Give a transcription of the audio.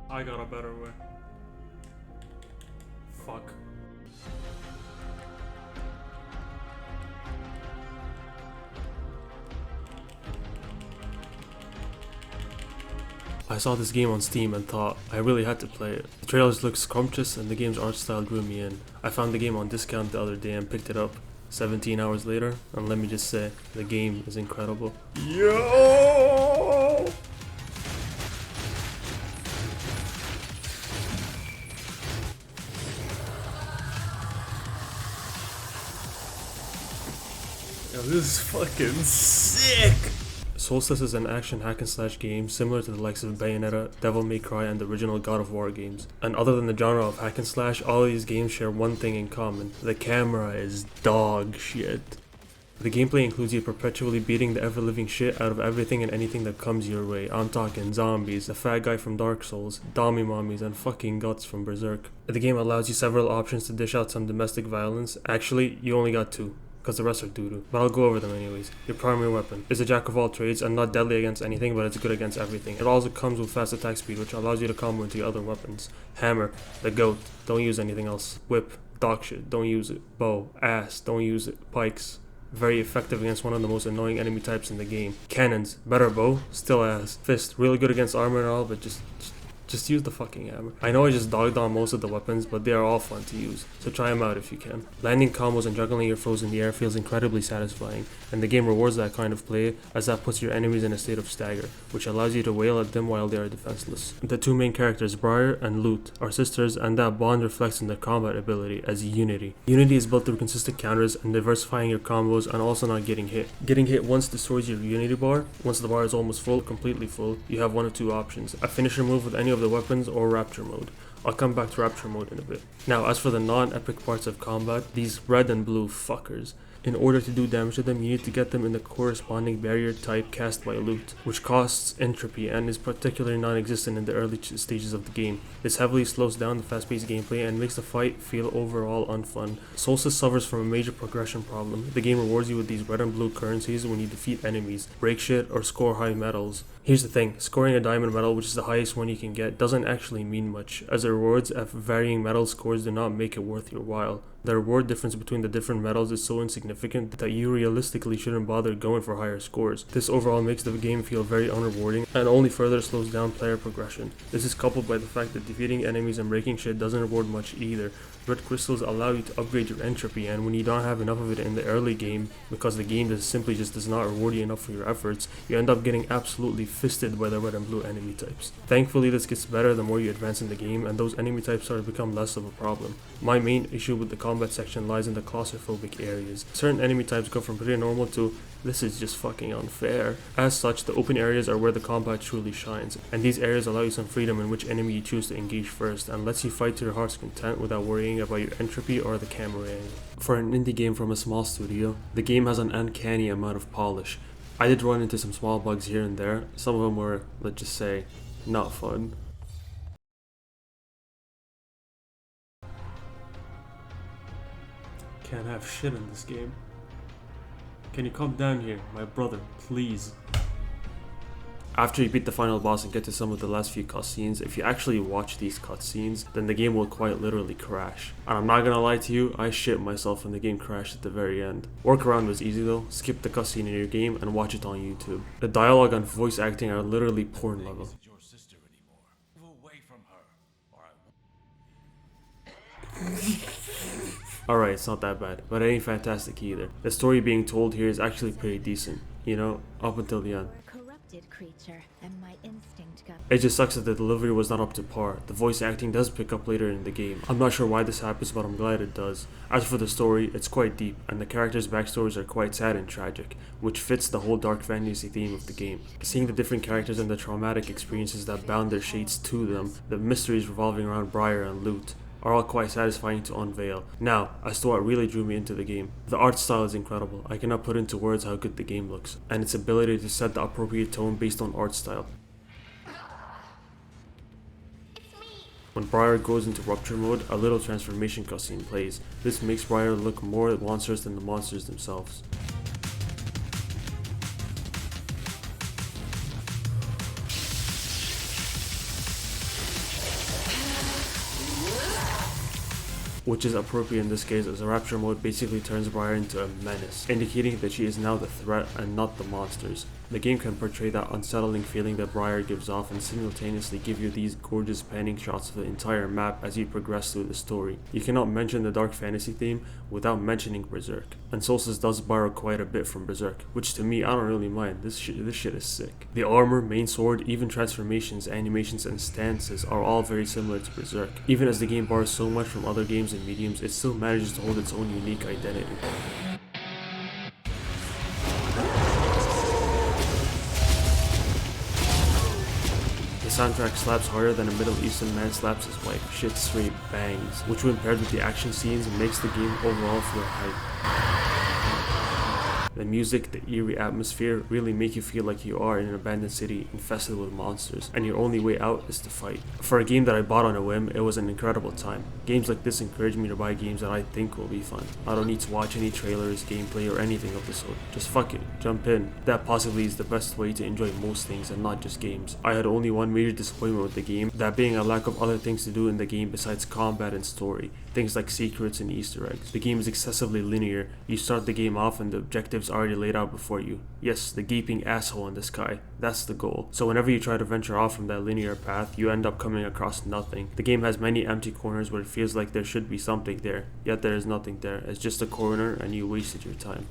I got a better way. Fuck. I saw this game on Steam and thought I really had to play it. The trailers looked scrumptious and the game's art style drew me in. I found the game on discount the other day and picked it up 17 hours later, and let me just say, the game is incredible. Yo! Yo, this is fucking sick! Solstice is an action hack and slash game similar to the likes of Bayonetta, Devil May Cry, and the original God of War games. And other than the genre of hack and slash, all of these games share one thing in common: the camera is dog shit. The gameplay includes you perpetually beating the ever-living shit out of everything and anything that comes your way. I'm talking zombies, the fat guy from Dark Souls, Dami Mommies, and fucking Guts from Berserk. The game allows you several options to dish out some domestic violence. Actually, you only got two, because the rest are doo-doo. But I'll go over them anyways. Your primary weapon is a jack of all trades and not deadly against anything, but it's good against everything. It also comes with fast attack speed, which allows you to combo into your other weapons. Hammer, the goat, don't use anything else. Whip, dog shit, don't use it. Bow, ass, don't use it. Pikes, very effective against one of the most annoying enemy types in the game. Cannons, better bow, still ass. Fist, really good against armor and all, but just use the fucking hammer. I know I just dogged on most of the weapons, but they are all fun to use, so try them out if you can. Landing combos and juggling your foes in the air feels incredibly satisfying, and the game rewards that kind of play, as that puts your enemies in a state of stagger, which allows you to wail at them while they are defenseless. The two main characters, Briar and Lute, are sisters, and that bond reflects in their combat ability as Unity. Unity is built through consistent counters and diversifying your combos and also not getting hit. Getting hit once destroys your Unity bar. Once the bar is almost full, completely full, you have one of two options: a finisher move with any of the weapons or Rapture mode. I'll come back to Rapture mode in a bit. Now, as for the non-epic parts of combat, these red and blue fuckers. In order to do damage to them, you need to get them in the corresponding barrier type cast by Lute, which costs entropy and is particularly non-existent in the early stages of the game. This heavily slows down the fast-paced gameplay and makes the fight feel overall unfun. Solstice suffers from a major progression problem. The game rewards you with these red and blue currencies when you defeat enemies, break shit, or score high medals. Here's the thing, scoring a diamond medal, which is the highest one you can get, doesn't actually mean much, as the rewards of varying medal scores do not make it worth your while. The reward difference between the different medals is so insignificant that you realistically shouldn't bother going for higher scores. This overall makes the game feel very unrewarding and only further slows down player progression. This is coupled by the fact that defeating enemies and breaking shit doesn't reward much either. Red crystals allow you to upgrade your entropy, and when you don't have enough of it in the early game, because the game simply does not reward you enough for your efforts, you end up getting absolutely fisted by the red and blue enemy types. Thankfully, this gets better the more you advance in the game, and those enemy types start to become less of a problem. My main issue with the combat section lies in the claustrophobic areas. Certain enemy types go from pretty normal to "this is just fucking unfair." As such, the open areas are where the combat truly shines, and these areas allow you some freedom in which enemy you choose to engage first, and lets you fight to your heart's content without worrying about your entropy or the camera angle. For an indie game from a small studio, the game has an uncanny amount of polish. I did run into some small bugs here and there. Some of them were, let's just say, not fun. Can't have shit in this game. Can you come down here, my brother, please? After you beat the final boss and get to some of the last few cutscenes, if you actually watch these cutscenes, then the game will quite literally crash. And I'm not gonna lie to you, I shit myself when the game crashed at the very end. Workaround was easy though, skip the cutscene in your game and watch it on YouTube. The dialogue and voice acting are literally porn level. Alright, it's not that bad, but it ain't fantastic either. The story being told here is actually pretty decent, you know, up until the end. Creature, and my instinct got... It just sucks that the delivery was not up to par. The voice acting does pick up later in the game. I'm not sure why this happens, but I'm glad it does. As for the story, it's quite deep, and the characters' backstories are quite sad and tragic, which fits the whole dark fantasy theme of the game. Seeing the different characters and the traumatic experiences that bound their shades to them, the mysteries revolving around Briar and Lute, are all quite satisfying to unveil. Now, as to what really drew me into the game. The art style is incredible. I cannot put into words how good the game looks, and its ability to set the appropriate tone based on art style. When Briar goes into Rupture mode, a little transformation cutscene plays. This makes Briar look more monstrous than the monsters themselves. which is appropriate in this case as the Rapture mode basically turns Briar into a menace, indicating that she is now the threat and not the monsters. The game can portray that unsettling feeling that Briar gives off and simultaneously give you these gorgeous panning shots of the entire map as you progress through the story. You cannot mention the dark fantasy theme without mentioning Berserk, and Solstice does borrow quite a bit from Berserk, which to me I don't really mind. This shit is sick. The armor, main sword, even transformations, animations, and stances are all very similar to Berserk. Even as the game borrows so much from other games and mediums, it still manages to hold its own unique identity. The soundtrack slaps harder than a Middle Eastern man slaps his wife. Shit straight bangs, which when paired with the action scenes makes the game overall feel hype. The music, the eerie atmosphere really make you feel like you are in an abandoned city infested with monsters, and your only way out is to fight. For a game that I bought on a whim, it was an incredible time. Games like this encourage me to buy games that I think will be fun. I don't need to watch any trailers, gameplay, or anything of the sort. Just fuck it, jump in. That possibly is the best way to enjoy most things and not just games. I had only one major disappointment with the game, that being a lack of other things to do in the game besides combat and story. Things like secrets and Easter eggs. The game is excessively linear. You start the game off and the objectives already laid out before you. Yes, the gaping asshole in the sky. That's the goal. So whenever you try to venture off from that linear path, you end up coming across nothing. The game has many empty corners where it feels like there should be something there, yet there is nothing there. It's just a corner and you wasted your time.